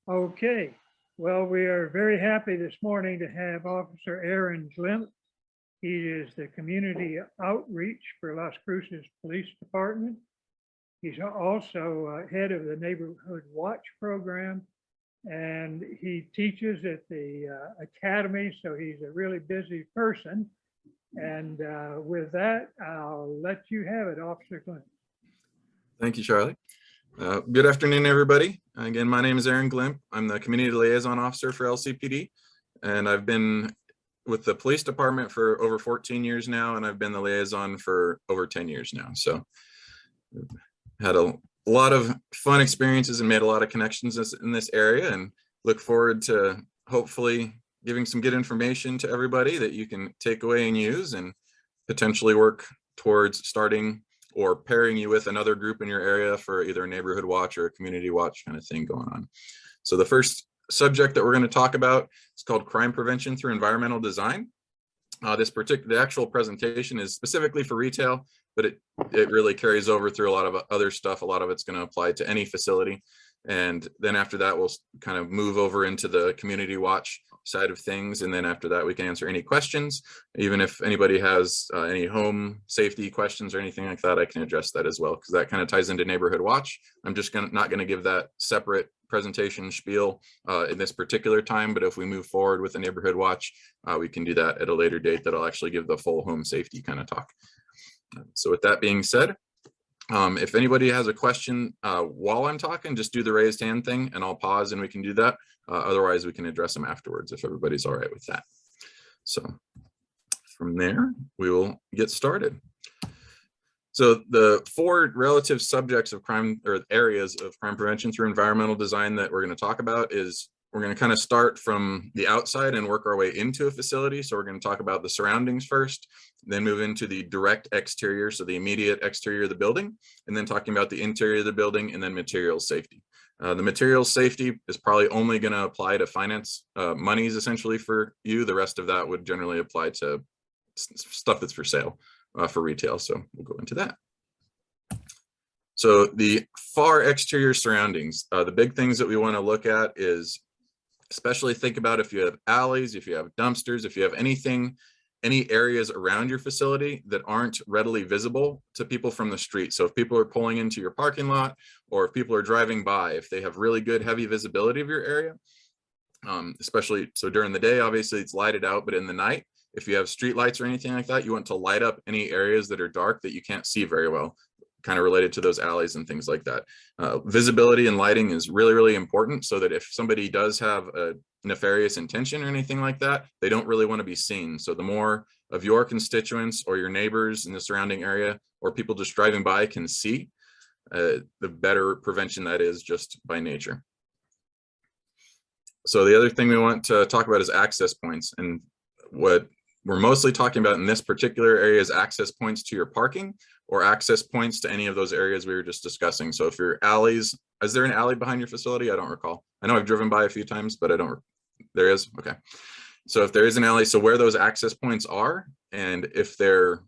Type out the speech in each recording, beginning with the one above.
Okay, well, we are very happy this morning to have Officer Aaron Glymph. He is the Community Outreach for Las Cruces Police Department. He's also head of the Neighborhood Watch Program, and he teaches at the academy, so he's a really busy person. And with that, I'll let you have it, Officer Glymph. Thank you, Charlie. Good afternoon, everybody. Again, my name is Aaron Glymph. I'm the Community Liaison Officer for LCPD, and I've been with the police department for over 14 years now, and I've been the liaison for over 10 years now. So had a lot of fun experiences and made a lot of connections in this area, and look forward to hopefully giving some good information to everybody that you can take away and use and potentially work towards starting or pairing you with another group in your area for either a neighborhood watch or a community watch kind of thing going on. So the first subject that we're going to talk about is called crime prevention through environmental design. The actual presentation is specifically for retail, but it really carries over through a lot of other stuff. A lot of it's going to apply to any facility. And then after that, we'll kind of move over into the community watch side of things. And then after that, we can answer any questions. Even if anybody has any home safety questions or anything like that, I can address that as well, because that kind of ties into neighborhood watch. I'm just not going to give that separate presentation spiel in this particular time, but if we move forward with the neighborhood watch, we can do that at a later date. That'll actually give the full home safety kind of talk. So with that being said, if anybody has a question while I'm talking, just do the raised hand thing and I'll pause and we can do that. Otherwise, we can address them afterwards if everybody's all right with that. So from there, we will get started. So the four relative subjects of crime or areas of crime prevention through environmental design that we're going to talk about is we're going to kind of start from the outside and work our way into a facility. So we're going to talk about the surroundings first, then move into the direct exterior, so the immediate exterior of the building, and then talking about the interior of the building, and then materials safety. The materials safety is probably only going to apply to finance monies essentially for you. The rest of that would generally apply to stuff that's for sale for retail. So we'll go into that. So the far exterior surroundings, the big things that we want to look at is especially think about if you have alleys, if you have dumpsters, if you have any areas around your facility that aren't readily visible to people from the street. So if people are pulling into your parking lot, or if people are driving by, if they have really good heavy visibility of your area, especially so during the day, obviously it's lighted out, but in the night, if you have street lights or anything like that, you want to light up any areas that are dark that you can't see very well, kind of related to those alleys and things like that. Visibility and lighting is really, really important, so that if somebody does have a nefarious intention or anything like that, they don't really want to be seen. So the more of your constituents or your neighbors in the surrounding area or people just driving by can see, the better prevention that is just by nature. So the other thing we want to talk about is access points, and what we're mostly talking about in this particular area is access points to your parking or access points to any of those areas we were just discussing. So if your alleys, is there an alley behind your facility? I don't recall. I know I've driven by a few times, but there is, okay. So if there is an alley, so where those access points are, and if they're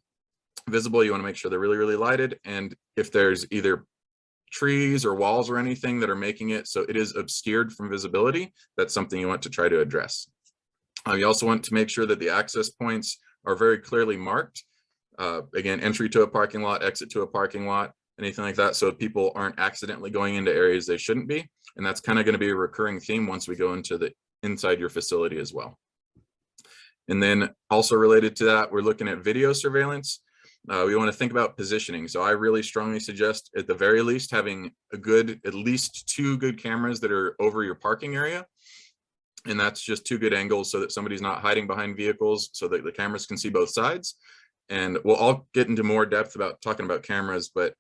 visible, you want to make sure they're really, really lighted. And if there's either trees or walls or anything that are making it so it is obscured from visibility, that's something you want to try to address. You also want to make sure that the access points are very clearly marked. Again, entry to a parking lot, exit to a parking lot, anything like that, so people aren't accidentally going into areas they shouldn't be. And that's kind of going to be a recurring theme once we go into the inside your facility as well. And then also related to that, we're looking at video surveillance. We want to think about positioning. So I really strongly suggest at the very least having at least 2 good cameras that are over your parking area. And that's just 2 good angles so that somebody's not hiding behind vehicles, so that the cameras can see both sides. And we'll all get into more depth about talking about cameras, but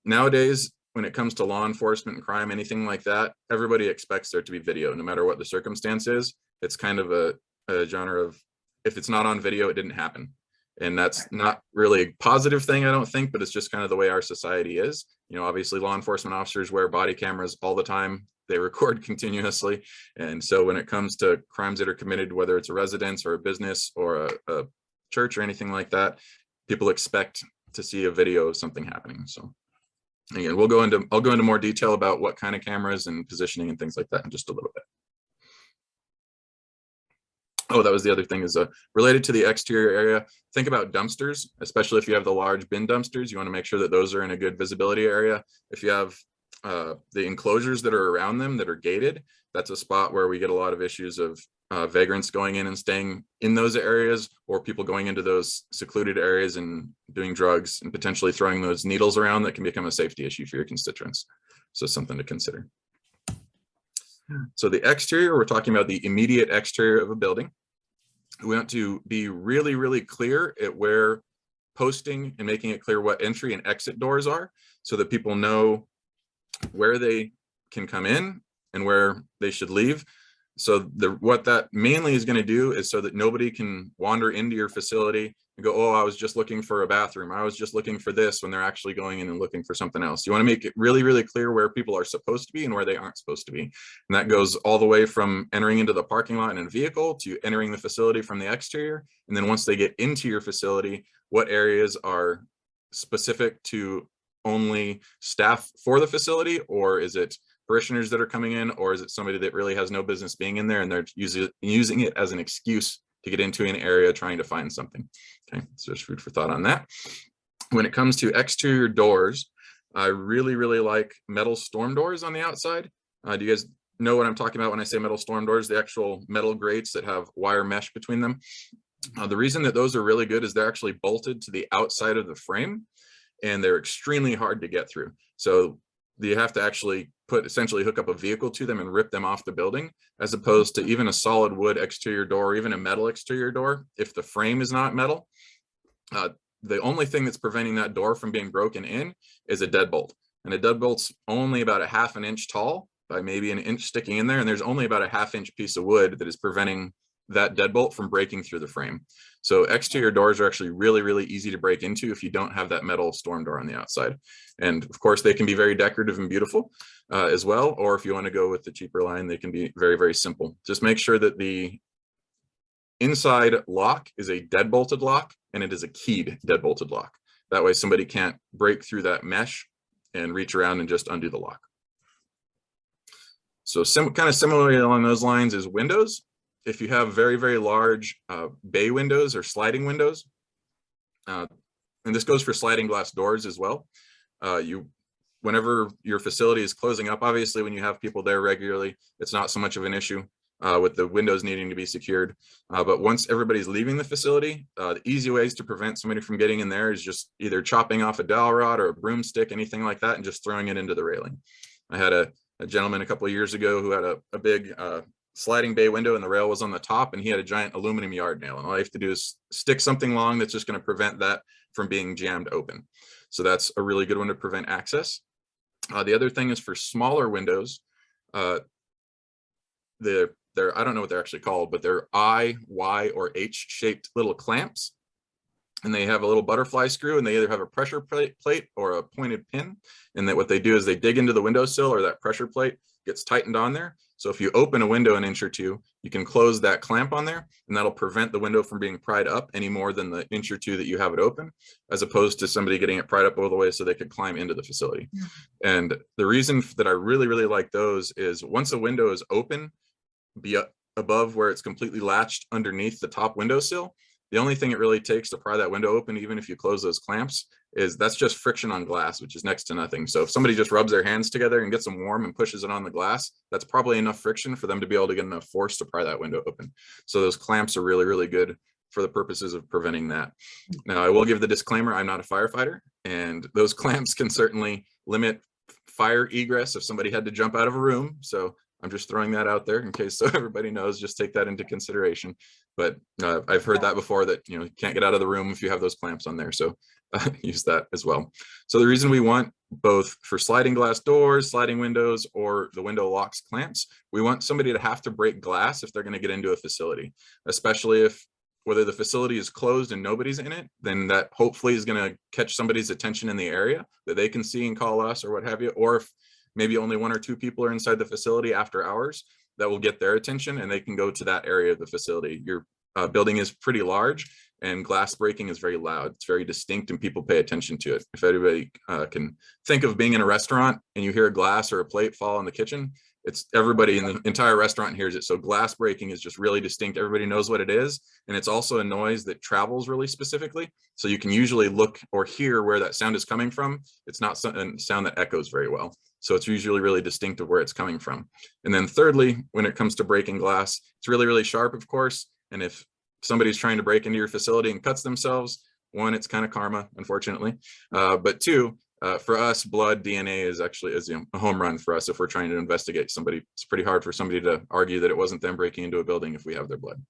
nowadays, when it comes to law enforcement and crime, anything like that, everybody expects there to be video, no matter what the circumstance is. It's kind of a genre of, if it's not on video, it didn't happen. And that's not really a positive thing, I don't think, but it's just kind of the way our society is. You know, obviously law enforcement officers wear body cameras all the time. They record continuously. And so when it comes to crimes that are committed, whether it's a residence or a business or a church or anything like that, people expect to see a video of something happening. So Again, I'll go into more detail about what kind of cameras and positioning and things like that in just a little bit. Oh, that was the other thing, is related to the exterior area. Think about dumpsters, especially if you have the large bin dumpsters. You want to make sure that those are in a good visibility area. If you have the enclosures that are around them that are gated, that's a spot where we get a lot of issues of vagrants going in and staying in those areas, or people going into those secluded areas and doing drugs and potentially throwing those needles around that can become a safety issue for your constituents. So something to consider. So the exterior, we're talking about the immediate exterior of a building. We want to be really, really clear at where posting and making it clear what entry and exit doors are, so that people know where they can come in and where they should leave. So what that mainly is going to do is so that nobody can wander into your facility and go, oh, I was just looking for a bathroom, I was just looking for this, when they're actually going in and looking for something else. You want to make it really, really clear where people are supposed to be and where they aren't supposed to be. And that goes all the way from entering into the parking lot in a vehicle to entering the facility from the exterior. And then once they get into your facility, what areas are specific to only staff for the facility, or is it parishioners that are coming in, or is it somebody that really has no business being in there and they're using it as an excuse to get into an area trying to find something. Okay, so just food for thought on that. When it comes to exterior doors, I really, really like metal storm doors on the outside. Do you guys know what I'm talking about when I say metal storm doors? The actual metal grates that have wire mesh between them. The reason that those are really good is they're actually bolted to the outside of the frame, and they're extremely hard to get through. So you have to actually essentially hook up a vehicle to them and rip them off the building, as opposed to even a solid wood exterior door or even a metal exterior door. If the frame is not metal, the only thing that's preventing that door from being broken in is a deadbolt. And a deadbolt's only about a ½ an inch tall by maybe an inch sticking in there. And there's only about a ½ inch piece of wood that is preventing that deadbolt from breaking through the frame. So exterior doors are actually really, really easy to break into if you don't have that metal storm door on the outside. And of course, they can be very decorative and beautiful as well. Or if you want to go with the cheaper line, they can be very, very simple. Just make sure that the inside lock is a deadbolted lock and it is a keyed deadbolted lock. That way somebody can't break through that mesh and reach around and just undo the lock. So kind of similarly along those lines is windows. If you have very, very large bay windows or sliding windows, and this goes for sliding glass doors as well, whenever your facility is closing up, obviously when you have people there regularly, it's not so much of an issue with the windows needing to be secured. But once everybody's leaving the facility, the easy ways to prevent somebody from getting in there is just either chopping off a dowel rod or a broomstick, anything like that, and just throwing it into the railing. I had a gentleman a couple of years ago who had a big sliding bay window and the rail was on the top, and he had a giant aluminum yard nail, and all you have to do is stick something long that's just going to prevent that from being jammed open. So that's a really good one to prevent access. The other thing is for smaller windows, I don't know what they're actually called, but they're I, Y, or H shaped little clamps, and they have a little butterfly screw, and they either have a pressure plate or a pointed pin. And that what they do is they dig into the windowsill, or that pressure plate gets tightened on there. So if you open a window an inch or two, you can close that clamp on there, and that'll prevent the window from being pried up any more than the inch or two that you have it open, as opposed to somebody getting it pried up all the way so they could climb into the facility. And the reason that I really, really like those is once a window is open, be above where it's completely latched underneath the top windowsill, the only thing it really takes to pry that window open, even if you close those clamps, is that's just friction on glass, which is next to nothing. So if somebody just rubs their hands together and gets them warm and pushes it on the glass, that's probably enough friction for them to be able to get enough force to pry that window open. So those clamps are really, really good for the purposes of preventing that. Now, I will give the disclaimer, I'm not a firefighter, and those clamps can certainly limit fire egress if somebody had to jump out of a room. So I'm just throwing that out there in case so everybody knows, just take that into consideration. But I've heard that before, that you can't get out of the room if you have those clamps on there. So use that as well. So the reason we want both for sliding glass doors, sliding windows, or the window locks clamps, we want somebody to have to break glass if they're going to get into a facility, especially if whether the facility is closed and nobody's in it, then that hopefully is going to catch somebody's attention in the area that they can see and call us or what have you. Or if maybe only 1 or 2 people are inside the facility after hours, that will get their attention and they can go to that area of the facility. Your building is pretty large, and glass breaking is very loud. It's very distinct and people pay attention to it. If everybody can think of being in a restaurant and you hear a glass or a plate fall in the kitchen, it's everybody in the entire restaurant hears it. So glass breaking is just really distinct. Everybody knows what it is. And it's also a noise that travels really specifically. So you can usually look or hear where that sound is coming from. It's not a sound that echoes very well. So it's usually really distinct of where it's coming from. And then thirdly, when it comes to breaking glass, it's really, really sharp, of course. And if somebody's trying to break into your facility and cuts themselves, one, it's kind of karma, unfortunately. But two, for us, blood DNA is actually a home run for us if we're trying to investigate somebody. It's pretty hard for somebody to argue that it wasn't them breaking into a building if we have their blood.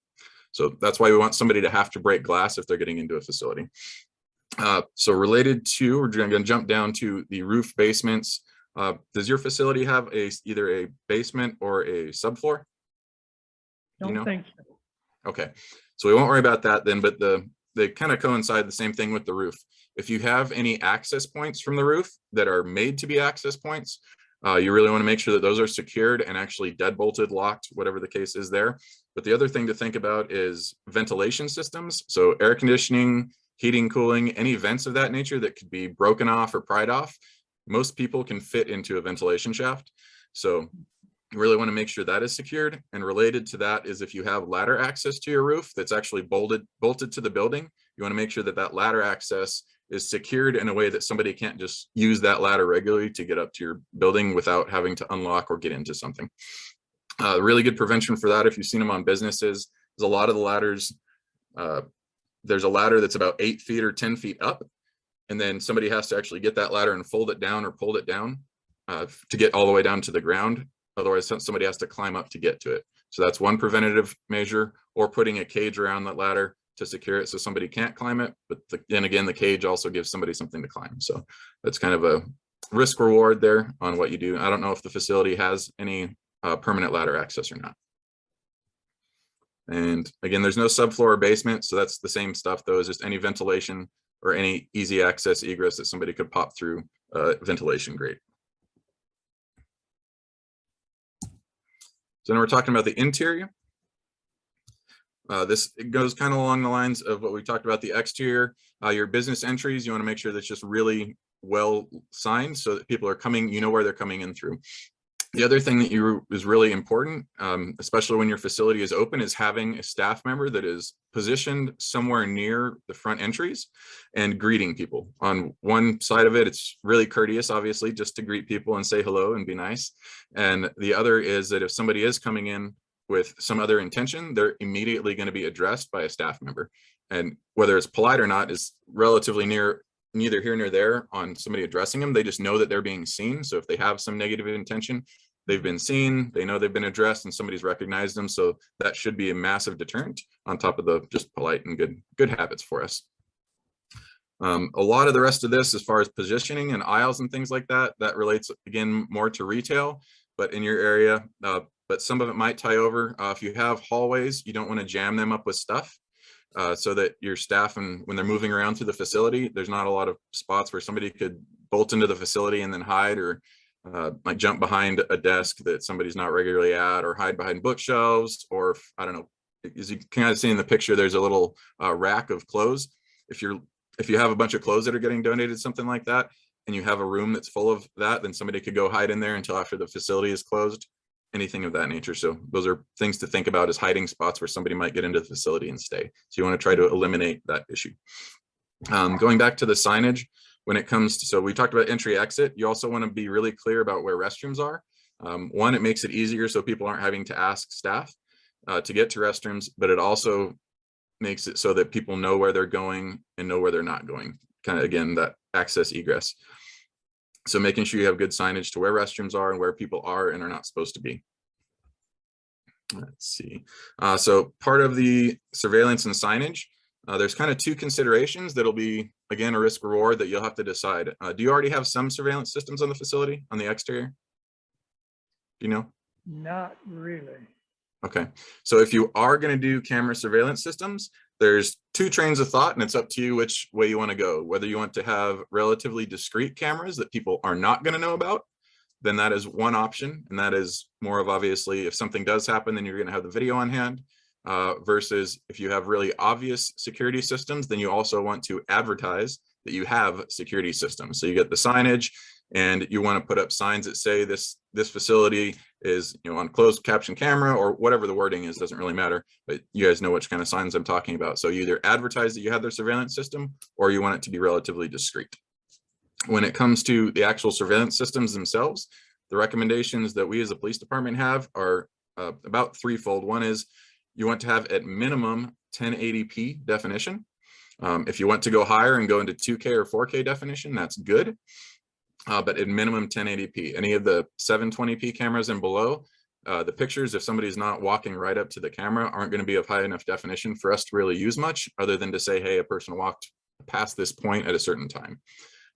So that's why we want somebody to have to break glass if they're getting into a facility. So related to, we're going to jump down to the roof basements. Does your facility have either a basement or a subfloor? Don't think so. Okay, so we won't worry about that then, but they kind of coincide the same thing with the roof. If you have any access points from the roof that are made to be access points, you really want to make sure that those are secured and actually deadbolted, locked, whatever the case is there. But the other thing to think about is ventilation systems. So air conditioning, heating, cooling, any vents of that nature that could be broken off or pried off, most people can fit into a ventilation shaft. So you really want to make sure that is secured. And related to that is if you have ladder access to your roof that's actually bolted to the building, you want to make sure that that ladder access is secured in a way that somebody can't just use that ladder regularly to get up to your building without having to unlock or get into something. Really good prevention for that, if you've seen them on businesses, is a lot of the ladders, there's a ladder that's about 8 feet or 10 feet up, and then somebody has to actually get that ladder and fold it down or pull it down to get all the way down to the ground. Otherwise, somebody has to climb up to get to it. So that's one preventative measure, or putting a cage around that ladder to secure it so somebody can't climb it. But then again, the cage also gives somebody something to climb. So that's kind of a risk reward there on what you do. I don't know if the facility has any permanent ladder access or not. And again, there's no subfloor or basement. So that's the same stuff though, is just any ventilation or any easy access egress that somebody could pop through ventilation grate. So now we're talking about the interior. This goes kind of along the lines of what we talked about the exterior. Your business entries, you want to make sure that's just really well signed so that people are coming, you know where they're coming in through. The other thing that is really important, especially when your facility is open, is having a staff member that is positioned somewhere near the front entries and greeting people. On one side of it, it's really courteous, obviously, just to greet people and say hello and be nice. And the other is that if somebody is coming in with some other intention, they're immediately going to be addressed by a staff member. And whether it's polite or not is relatively neither here nor there on somebody addressing them. They just know that they're being seen. So if they have some negative intention, they've been seen, they know they've been addressed, and somebody's recognized them. So that should be a massive deterrent on top of the just polite and good habits for us. A lot of the rest of this, as far as positioning and aisles and things like that, that relates again more to retail, but in your area, but some of it might tie over. If you have hallways, you don't want to jam them up with stuff. So that your staff, and when they're moving around through the facility, there's not a lot of spots where somebody could bolt into the facility and then hide, or like jump behind a desk that somebody's not regularly at, or hide behind bookshelves, or I don't know, as you can kind of see in the picture, there's a little rack of clothes. If you have a bunch of clothes that are getting donated, something like that, and you have a room that's full of that, then somebody could go hide in there until after the facility is closed. Anything of that nature. So those are things to think about, as hiding spots where somebody might get into the facility and stay. So you want to try to eliminate that issue. Going back to the signage, when it comes to, so we talked about entry exit, you also want to be really clear about where restrooms are. One, it makes it easier so people aren't having to ask staff to get to restrooms, but it also makes it so that people know where they're going and know where they're not going. Kind of, again, that access egress. So making sure you have good signage to where restrooms are and where people are and are not supposed to be. Let's see. So part of the surveillance and signage, there's kind of two considerations that'll be, again, a risk reward that you'll have to decide. Do you already have some surveillance systems on the facility, on the exterior? Do you know? Not really. Okay. So if you are going to do camera surveillance systems, there's two trains of thought, and it's up to you which way you want to go. Whether you want to have relatively discreet cameras that people are not going to know about, then that is one option. And that is more of, obviously, if something does happen, then you're going to have the video on hand. versus if you have really obvious security systems, then you also want to advertise that you have security systems. So you get the signage, and you want to put up signs that say this facility is, on closed caption camera, or whatever the wording is, doesn't really matter, but you guys know which kind of signs I'm talking about. So you either advertise that you have their surveillance system, or you want it to be relatively discreet. When it comes to the actual surveillance systems themselves, the recommendations that we as a police department have are about threefold. One is you want to have at minimum 1080p definition. If you want to go higher and go into 2K or 4K definition, that's good. But at minimum 1080p. Any of the 720p cameras and below, the pictures, if somebody's not walking right up to the camera, aren't going to be of high enough definition for us to really use much, other than to say, hey, a person walked past this point at a certain time.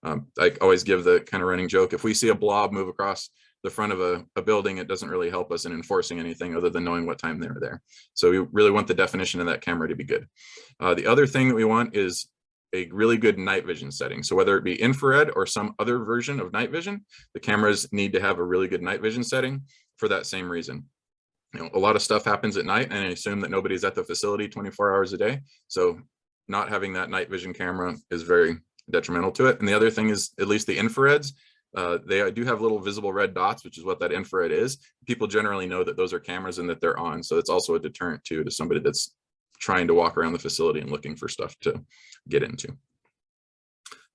I always give the kind of running joke, if we see a blob move across the front of a building, it doesn't really help us in enforcing anything other than knowing what time they were there. So we really want the definition of that camera to be good. The other thing that we want is a really good night vision setting. So whether it be infrared or some other version of night vision, the cameras need to have a really good night vision setting for that same reason. A lot of stuff happens at night, and I assume that nobody's at the facility 24 hours a day. So not having that night vision camera is very detrimental to it. And the other thing is, at least the infrareds, they do have little visible red dots, which is what that infrared is. People generally know that those are cameras and that they're on. So it's also a deterrent too to somebody that's trying to walk around the facility and looking for stuff to get into.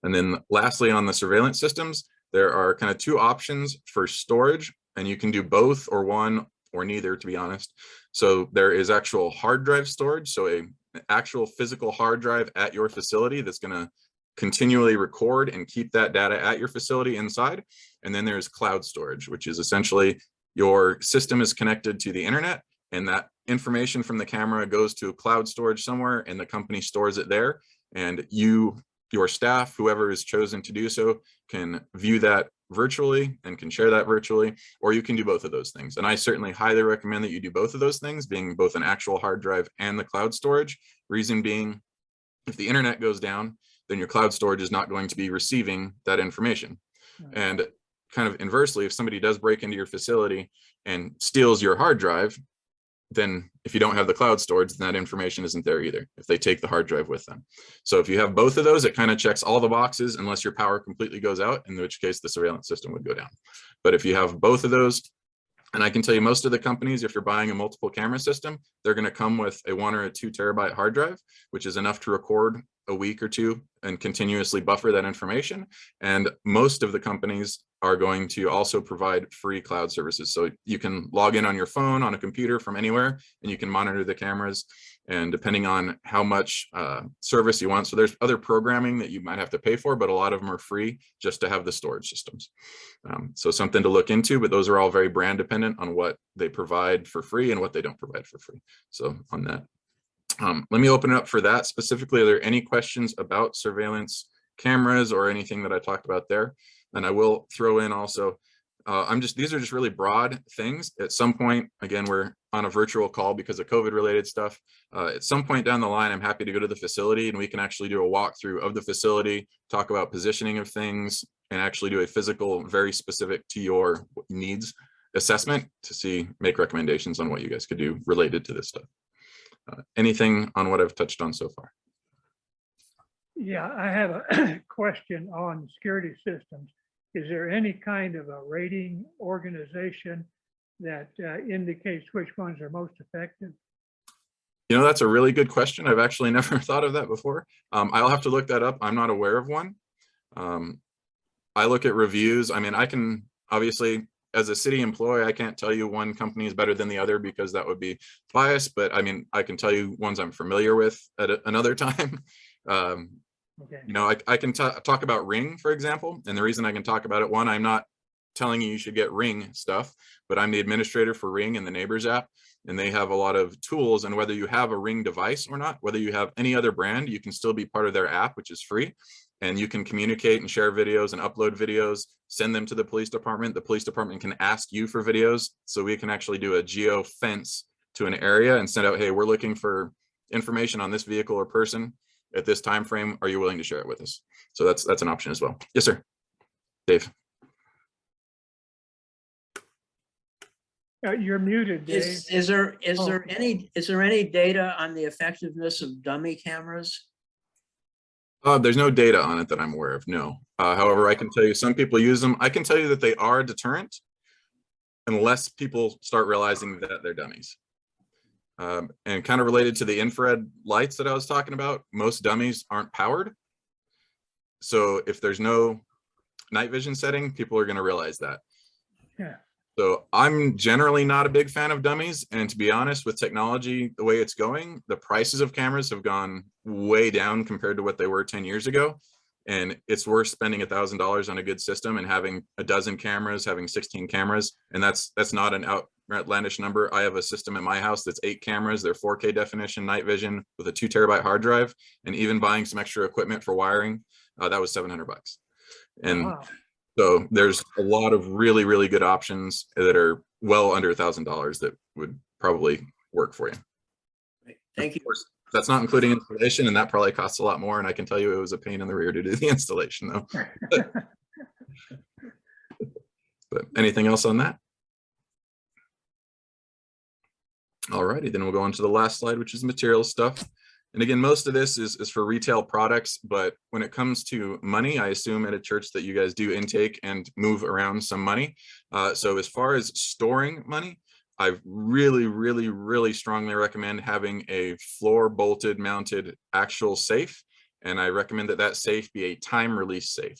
And then lastly, on the surveillance systems, there are kind of two options for storage, and you can do both or one or neither, to be honest. So there is actual hard drive storage, so an actual physical hard drive at your facility that's going to continually record and keep that data at your facility inside. And then there's cloud storage, which is essentially your system is connected to the internet, and that information from the camera goes to a cloud storage somewhere, and the company stores it there. And your staff, whoever is chosen to do so, can view that virtually and can share that virtually, or you can do both of those things. And I certainly highly recommend that you do both of those things, being both an actual hard drive and the cloud storage. Reason being, if the internet goes down, then your cloud storage is not going to be receiving that information. And kind of inversely, if somebody does break into your facility and steals your hard drive, then if you don't have the cloud storage, then that information isn't there either, if they take the hard drive with them. So if you have both of those, it kind of checks all the boxes, unless your power completely goes out, in which case the surveillance system would go down. But if you have both of those, and I can tell you most of the companies, if you're buying a multiple camera system, they're going to come with a 1 or a 2 terabyte hard drive, which is enough to record a week or two and continuously buffer that information. And most of the companies are going to also provide free cloud services. So you can log in on your phone, on a computer from anywhere, and you can monitor the cameras. And depending on how much service you want, so there's other programming that you might have to pay for, but a lot of them are free just to have the storage systems. So something to look into, but those are all very brand dependent on what they provide for free and what they don't provide for free. So on that, let me open it up for that. Specifically, are there any questions about surveillance cameras or anything that I talked about there? And I will throw in also, these are just really broad things. At some point, again, we're on a virtual call because of COVID related stuff. At some point down the line, I'm happy to go to the facility and we can actually do a walkthrough of the facility, talk about positioning of things, and actually do a physical, very specific to your needs assessment to make recommendations on what you guys could do related to this stuff. Anything on what I've touched on so far? Yeah, I have a question on security systems. Is there any kind of a rating organization that indicates which ones are most effective? You know, that's a really good question. I've actually never thought of that before. I'll have to look that up. I'm not aware of one. I look at reviews. I mean, I can obviously, as a city employee, I can't tell you one company is better than the other because that would be biased, but I mean, I can tell you ones I'm familiar with at another time. Okay. You know, I can talk about Ring, for example, and the reason I can talk about it, one, I'm not telling you should get Ring stuff, but I'm the administrator for Ring and the Neighbors app, and they have a lot of tools, and whether you have a Ring device or not, whether you have any other brand, you can still be part of their app, which is free, and you can communicate and share videos and upload videos, send them to the police department. The police department can ask you for videos, so we can actually do a geo fence to an area and send out, hey, we're looking for information on this vehicle or person at this time frame. Are you willing to share it with us? So that's an option as well. Yes, sir. Dave. You're muted, Dave. Is there Oh. any data on the effectiveness of dummy cameras? There's no data on it that I'm aware of, no. However, I can tell you some people use them. I can tell you that they are a deterrent unless people start realizing that they're dummies. And kind of related to the infrared lights that I was talking about, most dummies aren't powered. So if there's no night vision setting, people are going to realize that. Yeah. So I'm generally not a big fan of dummies. And to be honest, with technology, the way it's going, the prices of cameras have gone way down compared to what they were 10 years ago. And it's worth spending $1,000 on a good system and having a dozen cameras, having 16 cameras. And that's not an outlandish number. I have a system at my house that's 8 cameras. They're 4K definition night vision with a 2 terabyte hard drive, and even buying some extra equipment for wiring. That was $700. And Wow. so there's a lot of really, really good options that are well under $1,000 that would probably work for you. Thank you. Of course, that's not including installation, and that probably costs a lot more. And I can tell you it was a pain in the rear to do the installation though. But anything else on that? All righty, then we'll go on to the last slide, which is material stuff. And again, most of this is for retail products, but when it comes to money, I assume at a church that you guys do intake and move around some money. So as far as storing money, I really, really, really strongly recommend having a floor bolted mounted actual safe. And I recommend that that safe be a time release safe.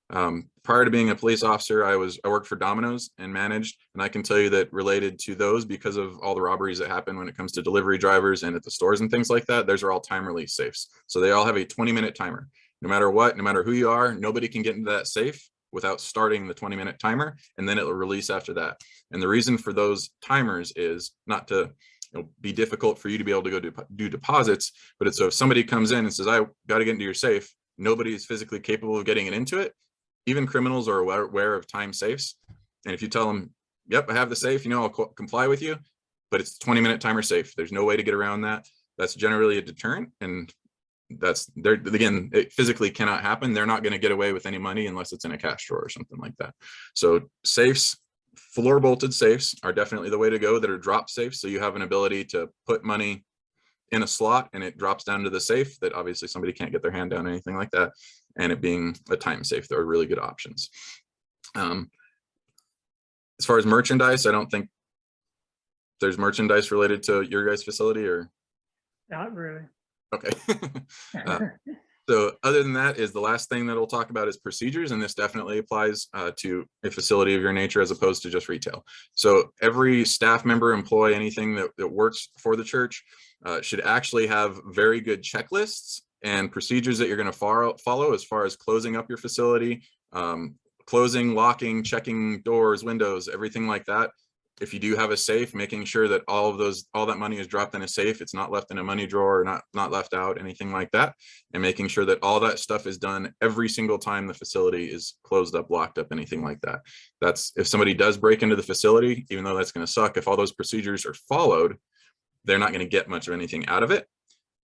Prior to being a police officer, I worked for Domino's and managed, and I can tell you that related to those, because of all the robberies that happen when it comes to delivery drivers and at the stores and things like that, those are all time release safes. So they all have a 20-minute timer. No matter what, no matter who you are, nobody can get into that safe without starting the 20-minute timer, and then it will release after that. And the reason for those timers is not to be difficult for you to be able to go do deposits, but it's so if somebody comes in and says, I got to get into your safe, nobody is physically capable of getting it into it. Even criminals are aware of time safes. And if you tell them, yep, I have the safe, I'll comply with you, but it's a 20-minute timer safe. There's no way to get around that. That's generally a deterrent. And that's there again, it physically cannot happen. They're not going to get away with any money unless it's in a cash drawer or something like that. So safes, floor bolted safes are definitely the way to go, that are drop safes. So you have an ability to put money in a slot and it drops down to the safe that obviously somebody can't get their hand down, anything like that. And it being a time safe, there are really good options. As far as merchandise, I don't think there's merchandise related to your guys' facility, or? Not really. Okay. So other than that, is the last thing that we'll talk about is procedures, and this definitely applies to a facility of your nature as opposed to just retail. So every staff member, employee, anything that works for the church should actually have very good checklists and procedures that you're going to follow as far as closing up your facility, closing, locking, checking doors, windows, everything like that. If you do have a safe, making sure that all that money is dropped in a safe, it's not left in a money drawer or not left out, anything like that, and making sure that all that stuff is done every single time the facility is closed up, locked up, anything like that. That's if somebody does break into the facility, even though that's going to suck, if all those procedures are followed, they're not going to get much of anything out of it.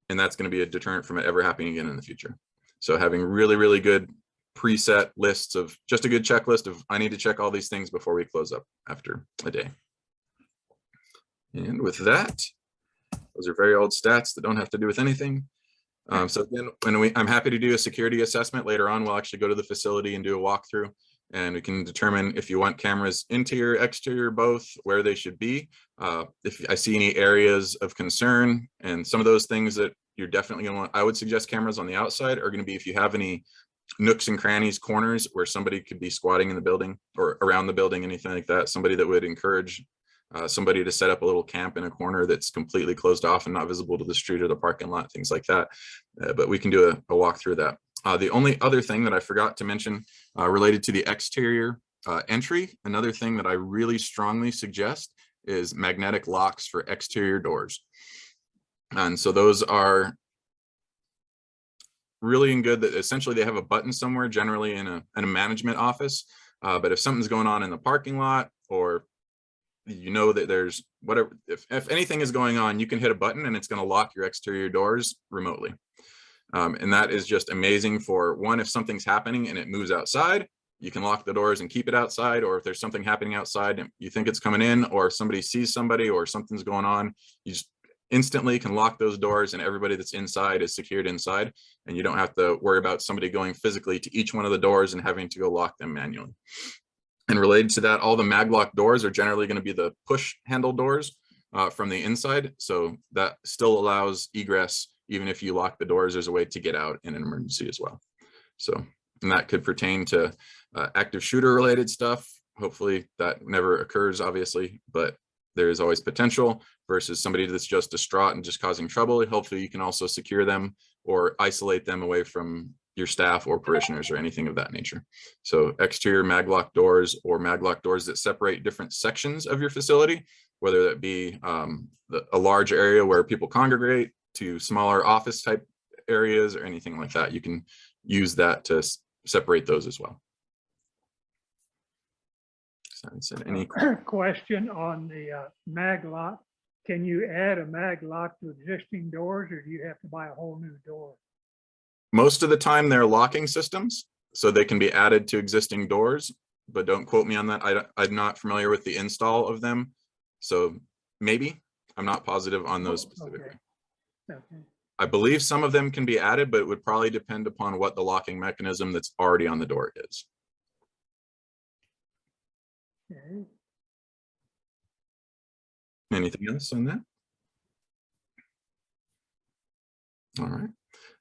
And that's going to be a deterrent from it ever happening again in the future. So having really, really good preset lists of just a good checklist of I need to check all these things before we close up after a day. And with that, those are very old stats that don't have to do with anything. So then I'm happy to do a security assessment later on. We'll actually go to the facility and do a walkthrough, and we can determine if you want cameras interior, exterior, both, where they should be. If I see any areas of concern, and some of those things that you're definitely going to want, I would suggest cameras on the outside are going to be if you have any nooks and crannies, corners where somebody could be squatting in the building or around the building, anything like that. Somebody that would encourage somebody to set up a little camp in a corner that's completely closed off and not visible to the street or the parking lot, things like that. But we can do a walk through that. The only other thing that I forgot to mention related to the exterior entry, another thing that I really strongly suggest is magnetic locks for exterior doors. And so those are really good, that essentially they have a button somewhere, generally in a management office. But if something's going on in the parking lot, or that there's whatever, if anything is going on, you can hit a button and it's going to lock your exterior doors remotely. And that is just amazing for one, if something's happening and it moves outside, you can lock the doors and keep it outside, or if there's something happening outside and you think it's coming in, or somebody sees somebody or something's going on, you just instantly can lock those doors and everybody that's inside is secured inside, and you don't have to worry about somebody going physically to each one of the doors and having to go lock them manually. And related to that, all the maglock doors are generally going to be the push handle doors from the inside. So that still allows egress. Even if you lock the doors, there's a way to get out in an emergency as well. So, and that could pertain to active shooter related stuff. Hopefully that never occurs, obviously, but there is always potential versus somebody that's just distraught and just causing trouble. Hopefully you can also secure them or isolate them away from your staff or parishioners or anything of that nature. So exterior maglock doors or maglock doors that separate different sections of your facility, whether that be a large area where people congregate to smaller office type areas or anything like that. You can use that to separate those as well. Any question on the mag lock? Can you add a mag lock to existing doors, or do you have to buy a whole new door? Most of the time they're locking systems, so they can be added to existing doors, but don't quote me on that. I'm not familiar with the install of them, so maybe. I'm not positive on those specifically. Okay. I believe some of them can be added, but it would probably depend upon what the locking mechanism that's already on the door is. Okay. Anything else on that? All right.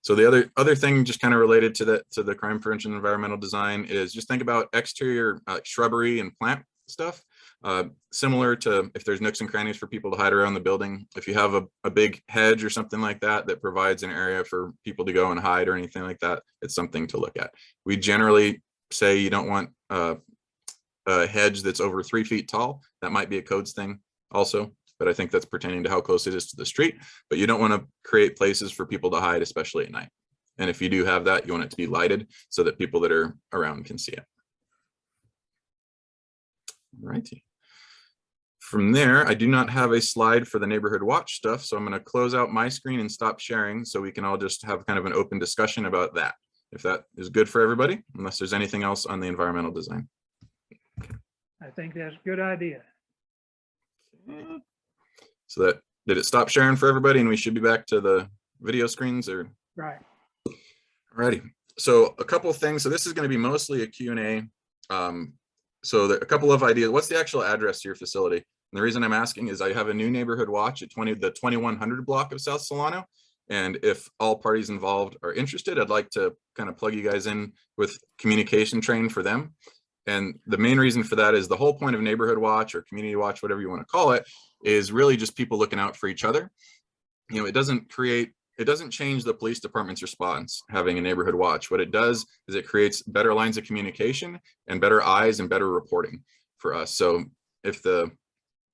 So the other thing just kind of related to the crime prevention environmental design is just think about exterior shrubbery and plant stuff. Similar to if there's nooks and crannies for people to hide around the building. If you have a big hedge or something like that that provides an area for people to go and hide or anything like that, it's something to look at. We generally say you don't want a hedge that's over 3 feet tall. That might be a codes thing also, but I think that's pertaining to how close it is to the street. But you don't want to create places for people to hide, especially at night. And if you do have that, you want it to be lighted so that people that are around can see it. All righty. From there, I do not have a slide for the neighborhood watch stuff, so I'm going to close out my screen and stop sharing so we can all just have kind of an open discussion about that, if that is good for everybody, unless there's anything else on the environmental design. I think that's a good idea. So that, did it stop sharing for everybody and we should be back to the video screens or? Right. Alrighty. So a couple of things. So this is going to be mostly a Q&A. So a couple of ideas. What's the actual address to your facility? And the reason I'm asking is I have a new neighborhood watch at the 2100 block of South Solano. And if all parties involved are interested, I'd like to kind of plug you guys in with communication training for them. And the main reason for that is the whole point of neighborhood watch or community watch, whatever you want to call it, is really just people looking out for each other. You know, it doesn't change the police department's response having a neighborhood watch. What it does is it creates better lines of communication and better eyes and better reporting for us. So if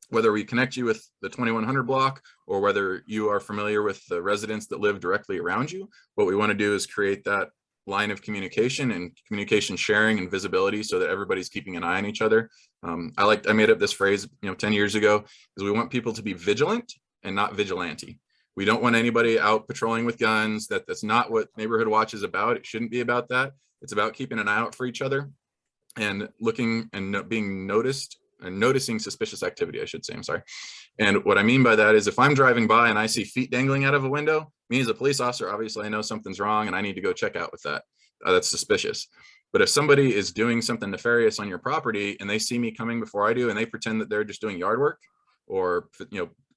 whether we connect you with the 2100 block or whether you are familiar with the residents that live directly around you, what we want to do is create that line of communication and communication sharing and visibility so that everybody's keeping an eye on each other. I made up this phrase, 10 years ago, is we want people to be vigilant and not vigilante. We don't want anybody out patrolling with guns. That's not what neighborhood watch is about. It shouldn't be about that. It's about keeping an eye out for each other and looking and being noticed and noticing suspicious activity, I should say, I'm sorry. And what I mean by that is if I'm driving by and I see feet dangling out of a window, me as a police officer, obviously I know something's wrong and I need to go check out with that. That's suspicious. But if somebody is doing something nefarious on your property and they see me coming before I do and they pretend that they're just doing yard work or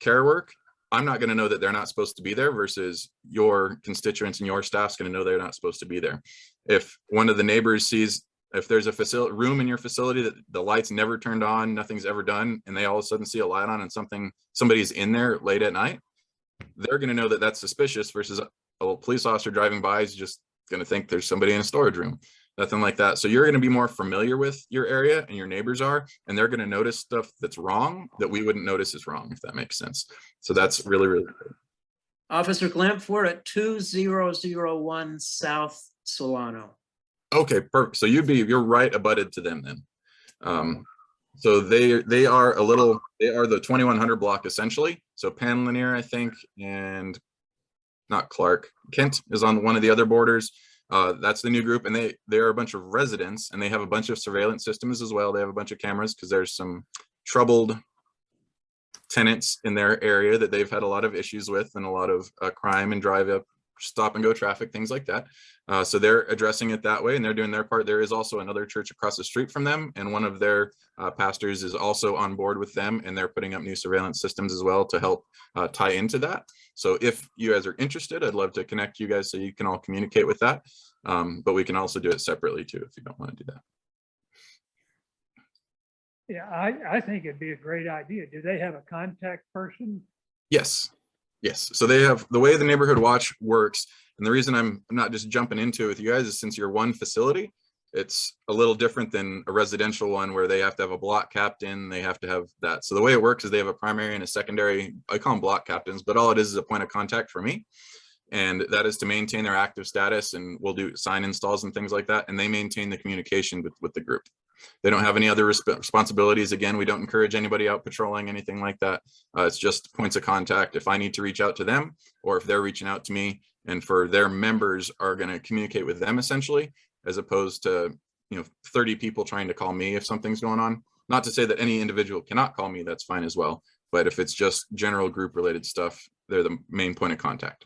care work, I'm not going to know that they're not supposed to be there versus your constituents and your staff's going to know they're not supposed to be there. If one of the neighbors sees, if there's a room in your facility that the lights never turned on, nothing's ever done, and they all of a sudden see a light on and somebody's in there late at night, they're going to know that that's suspicious versus a police officer driving by is just going to think there's somebody in a storage room. Nothing like that. So you're going to be more familiar with your area and your neighbors are, and they're going to notice stuff that's wrong that we wouldn't notice is wrong, if that makes sense. So that's really, really good. Officer Glymph, we're at 2001 South Solano. Okay, perfect. So you're right abutted to them then. So they are the 2100 block essentially. So Pan Lanier, I think, and not Clark, Kent is on one of the other borders. That's the new group, and they are a bunch of residents, and they have a bunch of surveillance systems as well. They have a bunch of cameras because there's some troubled tenants in their area that they've had a lot of issues with, and a lot of crime and drive up, stop and go traffic, things like that. So they're addressing it that way, and they're doing their part. There is also another church across the street from them, and one of their pastors is also on board with them, and they're putting up new surveillance systems as well to help tie into that. So if you guys are interested, I'd love to connect you guys so you can all communicate with that. But we can also do it separately too if you don't want to do that. Yeah, I think it'd be a great idea. Do they have a contact person? Yes. Yes. So they have, the way the neighborhood watch works, and the reason I'm not just jumping into it with you guys is since you're one facility, it's a little different than a residential one where they have to have a block captain, they have to have that. So the way it works is they have a primary and a secondary, I call them block captains, but all it is a point of contact for me. And that is to maintain their active status, and we'll do sign installs and things like that. And they maintain the communication with the group. They don't have any other responsibilities. Again, we don't encourage anybody out patrolling, anything like that. It's just points of contact. If I need to reach out to them, or if they're reaching out to me, and for their members are going to communicate with them essentially, as opposed to, 30 people trying to call me if something's going on. Not to say that any individual cannot call me, that's fine as well. But if it's just general group related stuff, they're the main point of contact.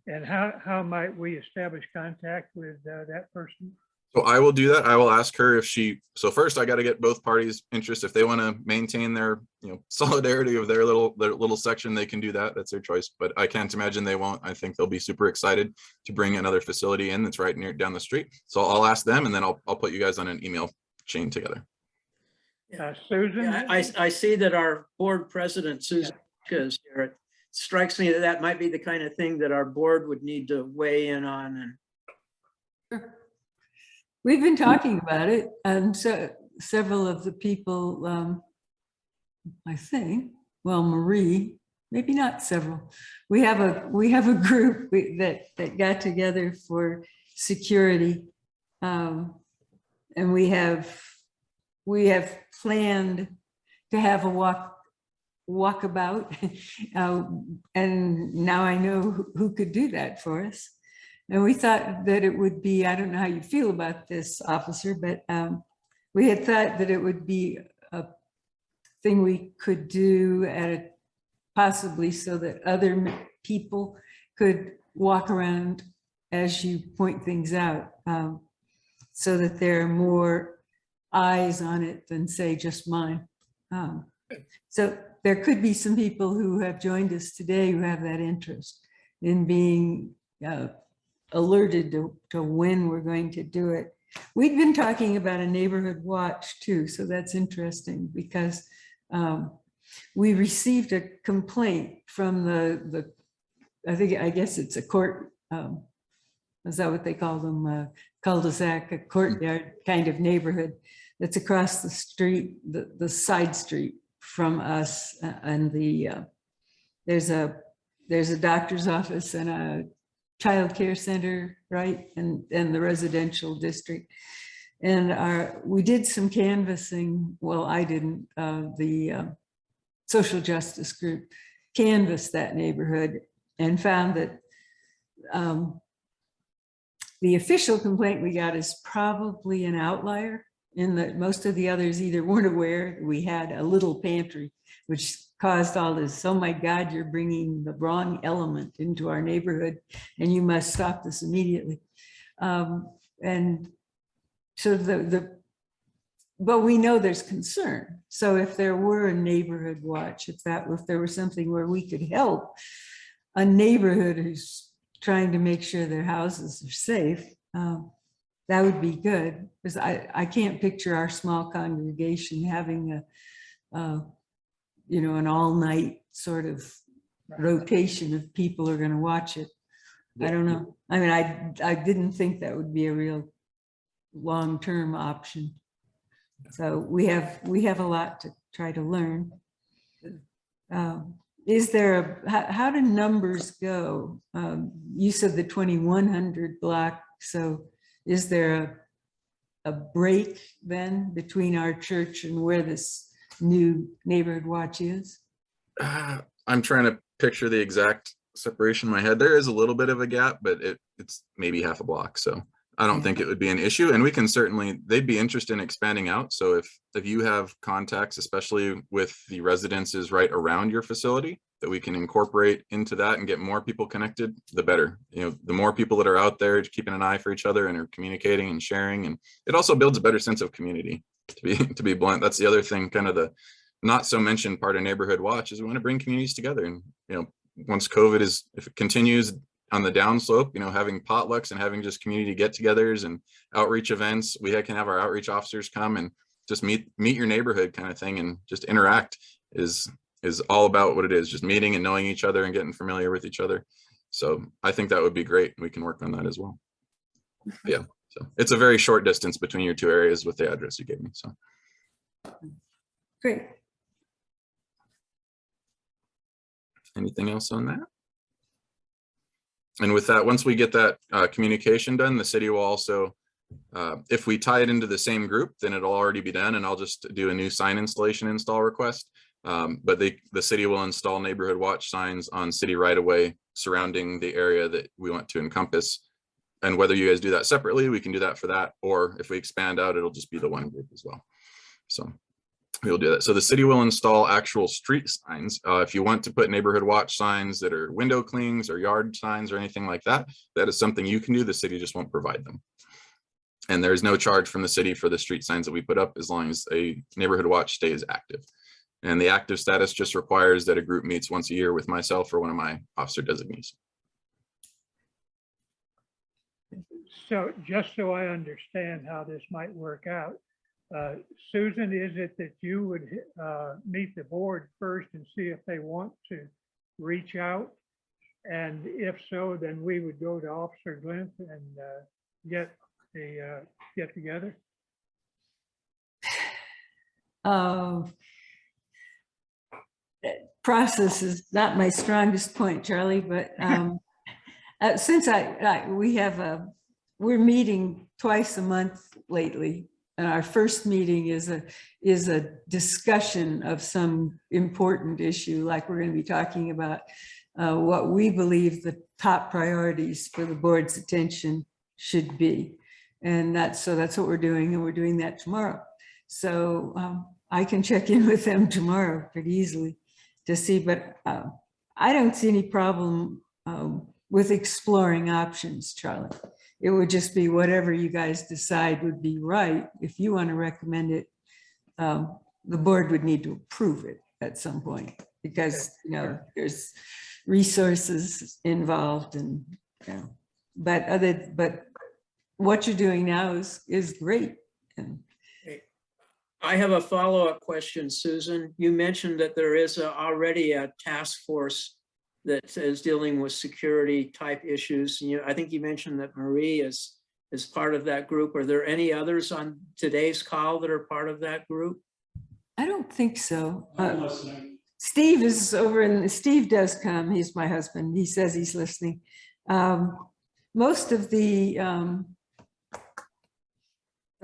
And how might we establish contact with that person? So I will do that. I will ask her if so first I got to get both parties' interest. If they want to maintain their, solidarity of their little section, they can do that. That's their choice. But I can't imagine they won't. I think they'll be super excited to bring another facility in that's right down the street. So I'll ask them, and then I'll put you guys on an email chain together. Susan? Yeah, I see that our board president, Susan, is here. It strikes me that might be the kind of thing that our board would need to weigh in on. Sure. We've been talking about it, and so several of the people, I think, well, Marie, maybe not several. We have a group that got together for security, and we have planned to have a walkabout, and now I know who could do that for us. And we thought that it would be, I don't know how you feel about this, officer, but we had thought that it would be a thing we could do possibly so that other people could walk around as you point things out, so that there are more eyes on it than, say, just mine. So there could be some people who have joined us today who have that interest in being alerted to when we're going to do it. We've been talking about a neighborhood watch too, so that's interesting because we received a complaint from I guess it's a court, is that what they call them? Cul-de-sac, a courtyard kind of neighborhood that's across the street, the side street from us, and there's a doctor's office and a child care center, right, and the residential district. And we did some canvassing. Well, I didn't. The social justice group canvassed that neighborhood and found that the official complaint we got is probably an outlier, in that most of the others either weren't aware we had a little pantry, which caused all this, oh my God, you're bringing the wrong element into our neighborhood and you must stop this immediately. And so but we know there's concern. So if there were a neighborhood watch, if there was something where we could help a neighborhood who's trying to make sure their houses are safe, that would be good, because I can't picture our small congregation having an all-night sort of rotation of people who are going to watch it. I don't know. I mean, I didn't think that would be a real long-term option. So we have a lot to try to learn. Is there how do numbers go? You said the 2100 block. So is there a break then between our church and where this new neighborhood watch is? I'm trying to picture the exact separation in my head. There is a little bit of a gap, but it's maybe half a block. So I don't think it would be an issue. And we can certainly, they'd be interested in expanding out. So if you have contacts, especially with the residences right around your facility, that we can incorporate into that and get more people connected, the better. You know, the more people that are out there keeping an eye for each other and are communicating and sharing, and it also builds a better sense of community. To be blunt, that's the other thing, kind of the not so mentioned part of Neighborhood Watch, is we want to bring communities together. And you know, once COVID if it continues on the downslope, you know, having potlucks and having just community get-togethers and outreach events, we can have our outreach officers come and just meet your neighborhood kind of thing, and just interact is all about what it is, just meeting and knowing each other and getting familiar with each other. So I think that would be great. We can work on that as well. Yeah, so it's a very short distance between your two areas with the address you gave me. So Great. anything else on that? And with that, once we get that communication done, the city will also, if we tie it into the same group, then it'll already be done, and I'll just do a new sign installation install request. But the city will install Neighborhood Watch signs on city right of way surrounding the area that we want to encompass. And whether you guys do that separately, we can do that for that, or if we expand out, it'll just be the one group as well. So we'll do that. So the city will install actual street signs. If you want to put Neighborhood Watch signs that are window clings or yard signs or anything like that, that is something you can do. The city just won't provide them. And there's no charge from the city for the street signs that we put up, as long as a Neighborhood Watch stays active. And the active status just requires that a group meets once a year with myself or one of my officer designees. So just so I understand how this might work out, Susan, is it that you would meet the board first and see if they want to reach out? And if so, then we would go to Officer Glymph and get together? Process is not my strongest point, Charlie, but since we're meeting twice a month lately, and our first meeting is a discussion of some important issue, like we're going to be talking about what we believe the top priorities for the board's attention should be. And that's what we're doing, and we're doing that tomorrow. So I can check in with them tomorrow pretty easily to see, but I don't see any problem with exploring options, Charlie. It would just be whatever you guys decide would be right. If you want to recommend it, the board would need to approve it at some point, because you know there's resources involved, and you know, but what you're doing now is great. And I have a follow-up question, Susan. You mentioned that there is already a task force that is dealing with security type issues. And I think you mentioned that Marie is part of that group. Are there any others on today's call that are part of that group? I don't think so. Steve is over, and Steve does come. He's my husband. He says he's listening. Most of the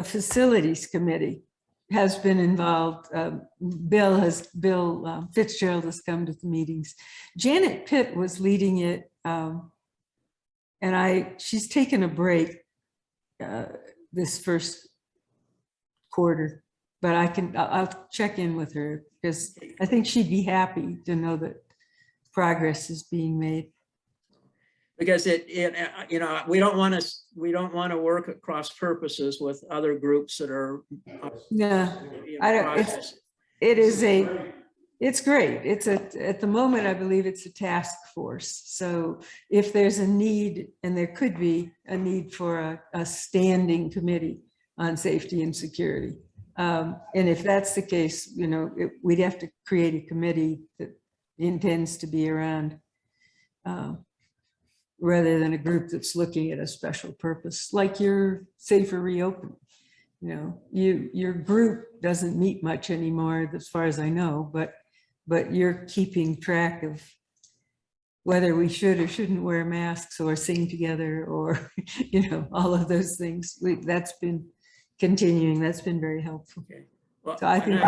facilities committee has been involved. Bill Fitzgerald has come to the meetings. Janet Pitt was leading it, and she's taken a break this first quarter, but I'll check in with her, because I think she'd be happy to know that progress is being made. Because we don't want to work at cross purposes with other groups that are. No, I don't. It's great. At the moment, I believe it's a task force. So if there's a need, and there could be a need for a standing committee on safety and security, and if that's the case, we'd have to create a committee that intends to be around, rather than a group that's looking at a special purpose, like your Safer Reopening. Your group doesn't meet much anymore, as far as I know, but you're keeping track of whether we should or shouldn't wear masks or sing together, or all of those things. That's been continuing. That's been very helpful. Okay. Well, so I think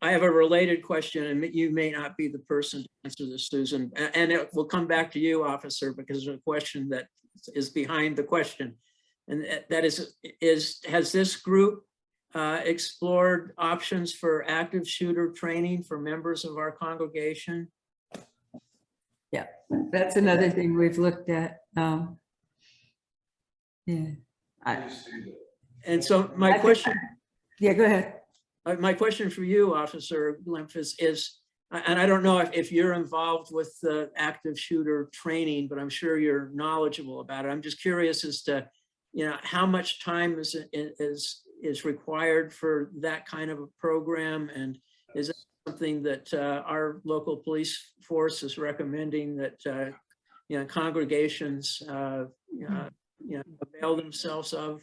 I have a related question, and you may not be the person to answer this, Susan, and it will come back to you, officer, because there's a question that is behind the question. And that is has this group explored options for active shooter training for members of our congregation? Yeah, that's another thing we've looked at. Yeah. And so my I think- question, Yeah, go ahead. my question for you, Officer Glymph, is, and I don't know if you're involved with the active shooter training, but I'm sure you're knowledgeable about it. I'm just curious as to, how much time is required for that kind of a program, and is it something that our local police force is recommending that congregations avail themselves of?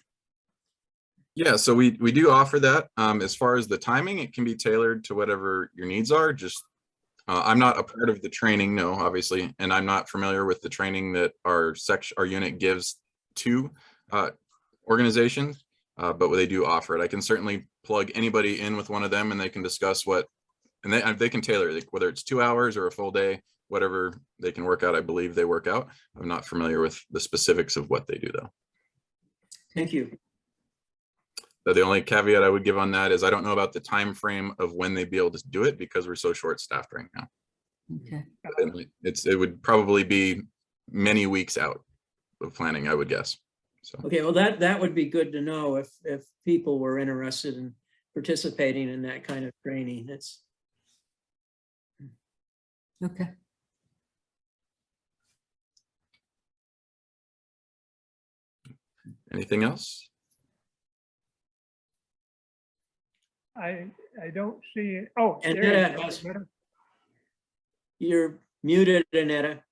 Yeah, so we do offer that. As far as the timing, it can be tailored to whatever your needs are. Just I'm not a part of the training, no, obviously, and I'm not familiar with the training that our unit gives to organizations, but they do offer it. I can certainly plug anybody in with one of them, and they can discuss and they can tailor it, whether it's 2 hours or a full day, whatever they can work out. I believe they work out. I'm not familiar with the specifics of what they do, though. Thank you. The only caveat I would give on that is I don't know about the time frame of when they'd be able to do it because we're so short-staffed right now. Okay. It would probably be many weeks out of planning, I would guess. So Okay, well, that would be good to know if people were interested in participating in that kind of training. It's Okay. anything else? I don't see it. Oh, And there Annette it has- is. You're muted, Annetta.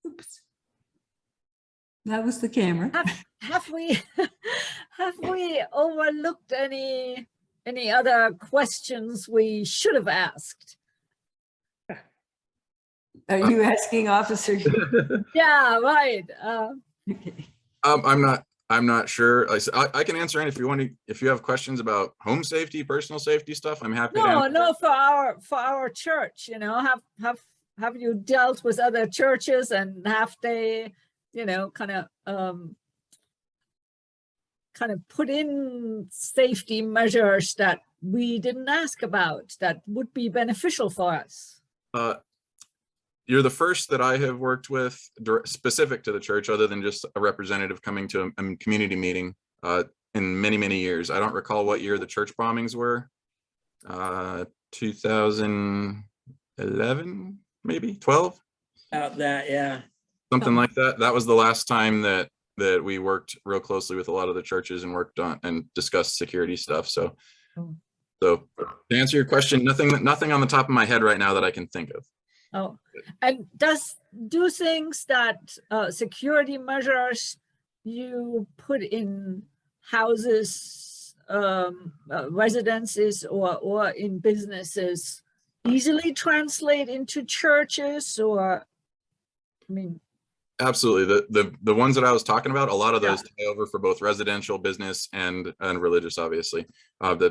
Oops. That was the camera. Have we have we overlooked any other questions we should have asked? Are you asking Officer? Yeah, right. Okay. I'm not sure. I can answer any if you want to. If you have questions about home safety, personal safety stuff, I'm happy to answer. No, for our church, have you dealt with other churches, and have they, kind of put in safety measures that we didn't ask about that would be beneficial for us? You're the first that I have worked with specific to the church, other than just a representative coming to a community meeting in many, many years. I don't recall what year the church bombings were. 2011, maybe 12. About that, yeah. Something like that. That was the last time that we worked real closely with a lot of the churches and worked on and discussed security stuff. So to answer your question, nothing on the top of my head right now that I can think of. Oh, and do things that security measures you put in houses, residences, or in businesses easily translate into churches? Or, I mean, Absolutely. The ones that I was talking about, a lot of those tie over for both residential, business, and religious, obviously.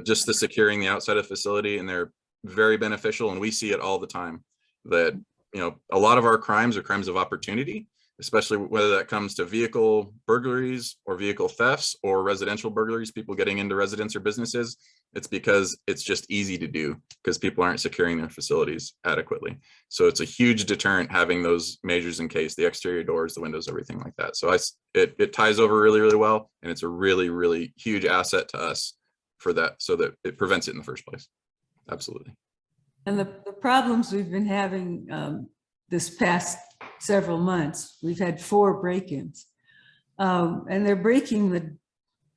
Just the securing the outside of the facility, and they're very beneficial, and we see it all the time. That, a lot of our crimes are crimes of opportunity, especially whether that comes to vehicle burglaries or vehicle thefts or residential burglaries, people getting into residents or businesses. It's because it's just easy to do because people aren't securing their facilities adequately. So it's a huge deterrent having those measures in case, the exterior doors, the windows, everything like that. So it ties over really, really well. And it's a really, really huge asset to us for that, so that it prevents it in the first place. Absolutely. And the problems we've been having this past several months, we've had 4 break-ins, and they're breaking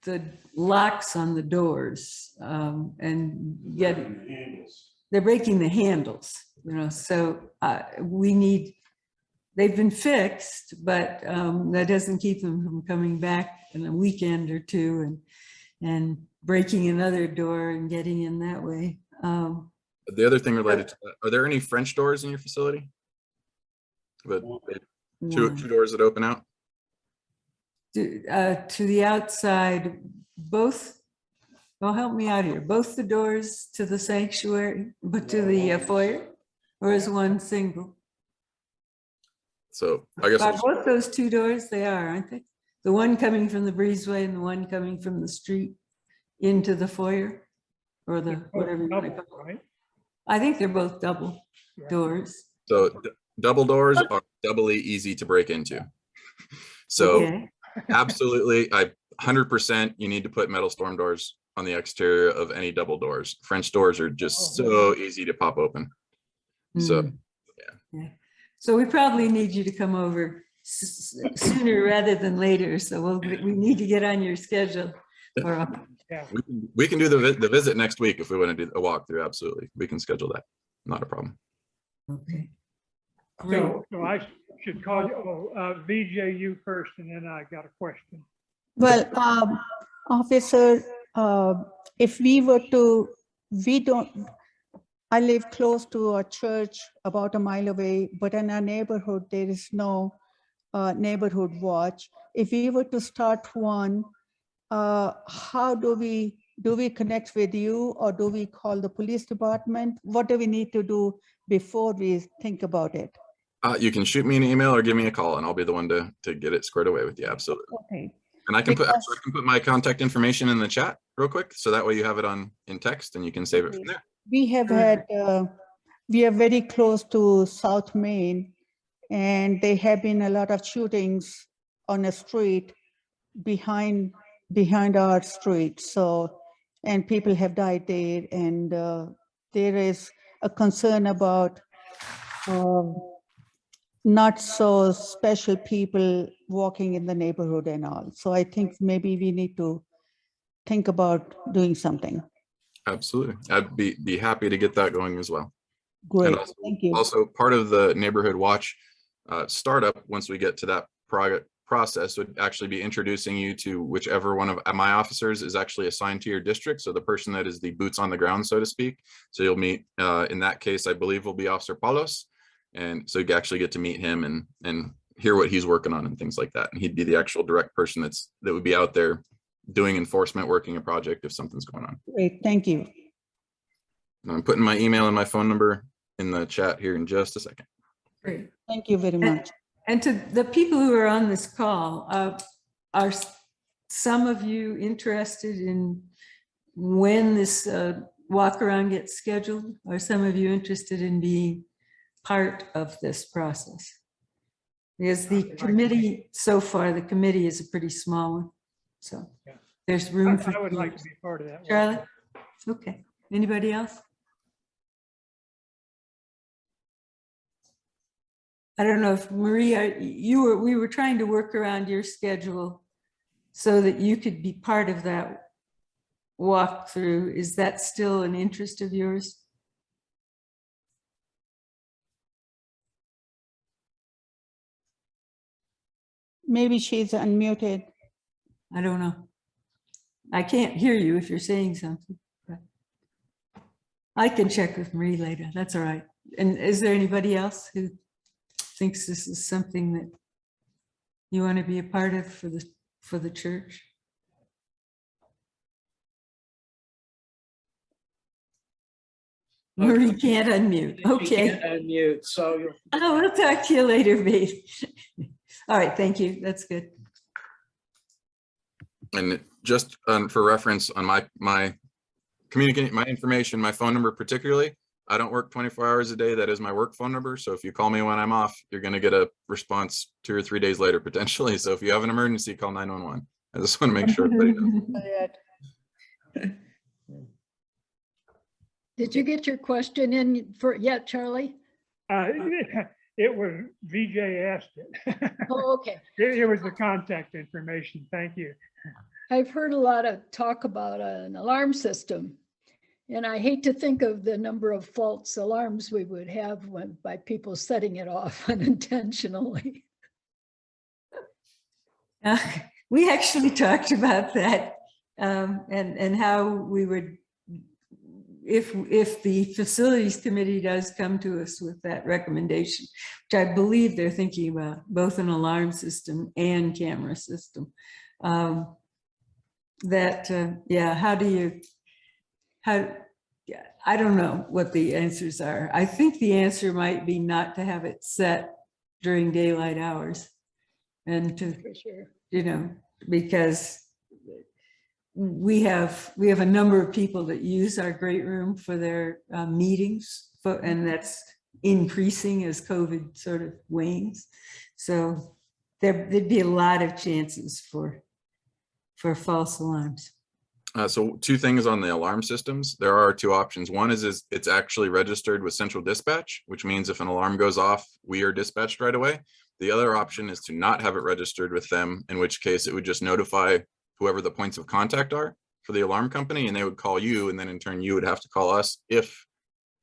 the locks on the doors, and yet they're breaking the handles, so they've been fixed, but that doesn't keep them from coming back in a weekend or two and breaking another door and getting in that way. The other thing related to that, are there any French doors in your facility? But two doors that open out? To the outside, both Well, help me out here. Both the doors to the sanctuary, but to the foyer, or is one single? So I guess Are both those two doors? They are, aren't they? The one coming from the breezeway and the one coming from the street into the foyer, or the whatever you want to call it. Right? I think they're both double Yeah. doors. so double doors are doubly easy to break into. So Okay. absolutely, 100% you need to put metal storm doors on the exterior of any double doors. French doors are just so easy to pop open. So Mm. Yeah. So we probably need you to come over sooner rather than later. So we need to get on your schedule. Yeah. we can do the visit next week if we want to do a walkthrough. Absolutely, we can schedule that. Not a problem. Okay. Great. So I should call you, VJ, you first, and then I got a question. Well, officer, if we were to, I live close to a church about a mile away, but in our neighborhood, there is no neighborhood watch. If we were to start one, how do we connect with you, or do we call the police department? What do we need to do before we think about it? You can shoot me an email or give me a call, and I'll be the one to get it squared away with you. Absolutely. Okay. And I can put my contact information in the chat real quick, so that way you have it in text and you can save it from there. We have had, we are very close to South Main, and there have been a lot of shootings on a street behind our street. So, and people have died there, and there is a concern about not so special people walking in the neighborhood and all. So I think maybe we need to think about doing something. Absolutely. I'd be happy to get that going as well. Great, Also, thank you. Also, part of the neighborhood watch startup, once we get to that process, would actually be introducing you to whichever one of my officers is actually assigned to your district. So the person that is the boots on the ground, so to speak. So you'll meet, in that case, I believe will be Officer Paulos. And so you actually get to meet him and hear what he's working on and things like that. And he'd be the actual direct person that would be out there doing enforcement, working a project if something's going on. Great, thank you. And I'm putting my email and my phone number in the chat here in just a second. Great. Thank you very much. And to the people who are on this call, are some of you interested in when this walk around gets scheduled? Are some of you interested in being part of this process? Because the committee, so far, the committee is a pretty small one. So Yeah. there's room for. I would like to be part of that. Charlie? Okay. Anybody else? I don't know if Maria, we were trying to work around your schedule so that you could be part of that walkthrough. Is that still an interest of yours? Maybe she's unmuted. I don't know. I can't hear you if you're saying something. But I can check with Marie later. That's all right. And is there anybody else who thinks this is something that you want to be a part of for the church? Marie can't unmute. She Okay. can't unmute, so you'll. Oh, we'll talk to you later, babe. All right, thank you. That's good. And just for reference on my communicating my information, my phone number particularly, I don't work 24 hours a day. That is my work phone number. So if you call me when I'm off, you're going to get a response 2 or 3 days later, potentially. So if you have an emergency, call 911. I just want to make sure everybody knows. Did you get your question in yet, Charlie? It was VJ asked it. Oh, okay. It was the contact information. Thank you. I've heard a lot of talk about an alarm system. And I hate to think of the number of false alarms we would have by people setting it off unintentionally. We actually talked about that and how we would, if the facilities committee does come to us with that recommendation, which I believe they're thinking about, both an alarm system and camera system, yeah, how do you how, yeah, I don't know what the answers are. I think the answer might be not to have it set during daylight hours. And to, For sure. you know, because we have a number of people that use our great room for their meetings, and that's increasing as COVID sort of wanes. So there'd be a lot of chances for false alarms. So two things on the alarm systems. There are two options. One is it's actually registered with central dispatch, which means if an alarm goes off, we are dispatched right away. The other option is to not have it registered with them, in which case it would just notify whoever the points of contact are for the alarm company, and they would call you, and then in turn you would have to call us if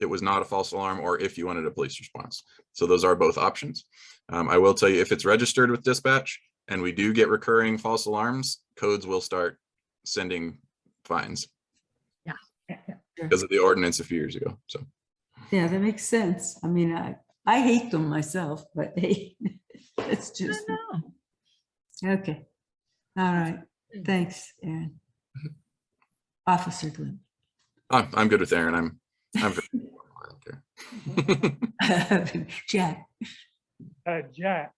it was not a false alarm or if you wanted a police response. So those are both options. I will tell you, if it's registered with dispatch and we do get recurring false alarms, codes will start sending fines. Yeah. Because of the ordinance a few years ago. So Yeah, that makes sense. I mean, I hate them myself, but hey, it's just, okay. All right. Thanks, Aaron. Officer Glymph. I'm good with Aaron. I'm very, I don't care. Jack. Jack,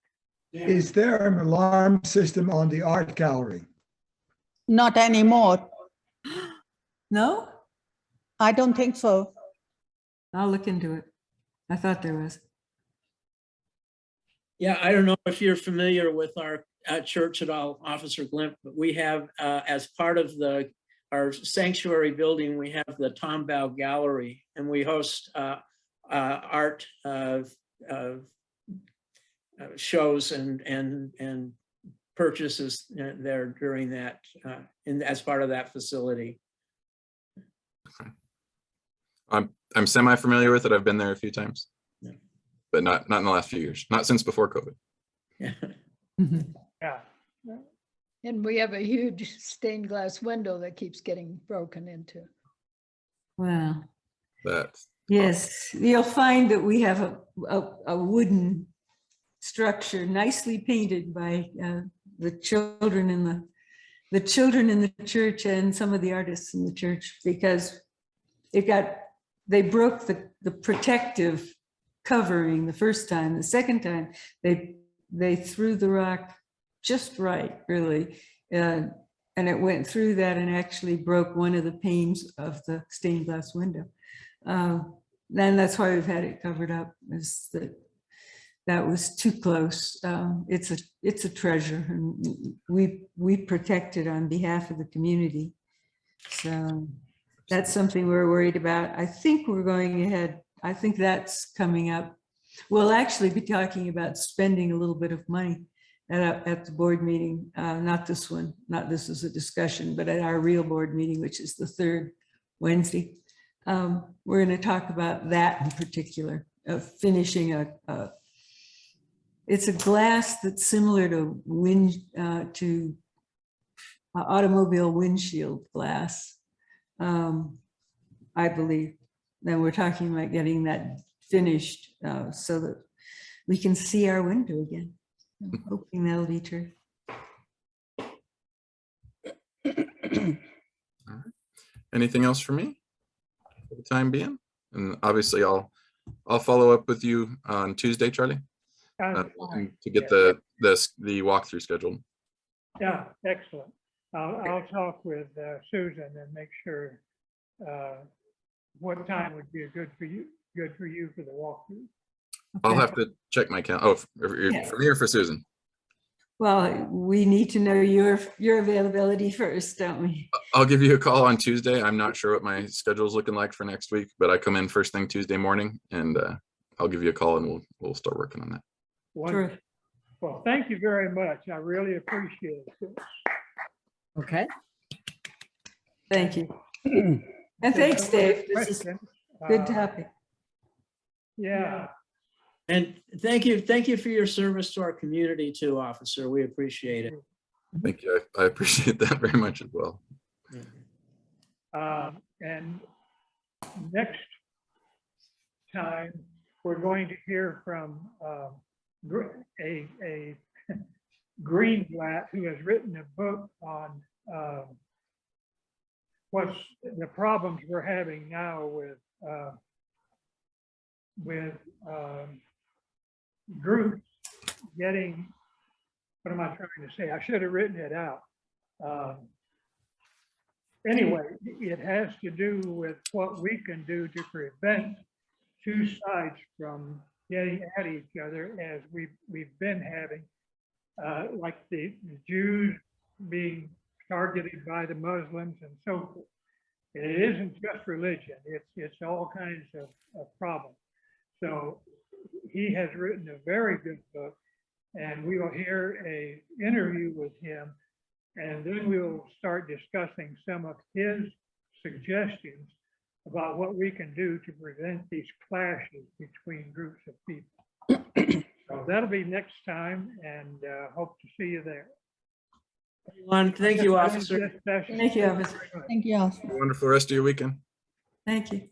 Is there an alarm system on the art gallery? Not anymore. No? I don't think so. I'll look into it. I thought there was. Yeah, I don't know if you're familiar with our church at all, Officer Glymph, but we have, as part of our sanctuary building, we have the Tombow Gallery, and we host art shows and purchases there during that, as part of that facility. I'm semi-familiar with it. I've been there a few times, Yeah. but not in the last few years, not since before COVID. Yeah. yeah. And we have a huge stained glass window that keeps getting broken into. Well, That's yes, you'll find that we have a wooden structure nicely painted by the children in the church and some of the artists in the church, because they broke the protective covering the first time. The second time they threw the rock just right, really, and it went through that and actually broke one of the panes of the stained glass window. And that's why we've had it covered up, is that was too close. It's a treasure, and we protect it on behalf of the community. So that's something we're worried about. I think we're going ahead. I think that's coming up. We'll actually be talking about spending a little bit of money at the board meeting, not this one, not this is a discussion, but at our real board meeting, which is the third Wednesday. We're going to talk about that in particular, finishing it's a glass that's similar to automobile windshield glass, I believe. Then we're talking about getting that finished so that we can see our window again. I'm hoping that'll be true. anything else for me for the time being? And obviously I'll follow up with you on Tuesday, Charlie, to get the walkthrough scheduled. Yeah, excellent. I'll talk with Susan and make sure what time would be good for you for the walkthrough. I'll have to check my calendar. Oh, for me or for Susan? Well, we need to know your availability first, don't we? I'll give you a call on Tuesday. I'm not sure what my schedule is looking like for next week, but I come in first thing Tuesday morning, and I'll give you a call and we'll start working on that. Wonderful. Sure. Well, thank you very much. I really appreciate it. Okay. Thank you. And thanks, Dave. This is Question, a good topic. Yeah, And thank you for your service to our community too, officer. We appreciate it. Thank you. I appreciate that very much as well. and next time, we're going to hear from a Greenblatt who has written a book on what's the problems we're having now with groups getting, what am I trying to say? I should have written it out. Anyway, it has to do with what we can do to prevent two sides from getting at each other, as we've been having, like the Jews being targeted by the Muslims and so forth. And it isn't just religion, it's all kinds of problems. So he has written a very good book, and we will hear an interview with him, and then we will start discussing some of his suggestions about what we can do to prevent these clashes between groups of people. So that'll be next time, and hope to see you there. Thank you, officer. Thank you, officer. Thank you. Wonderful rest of your weekend. Thank you.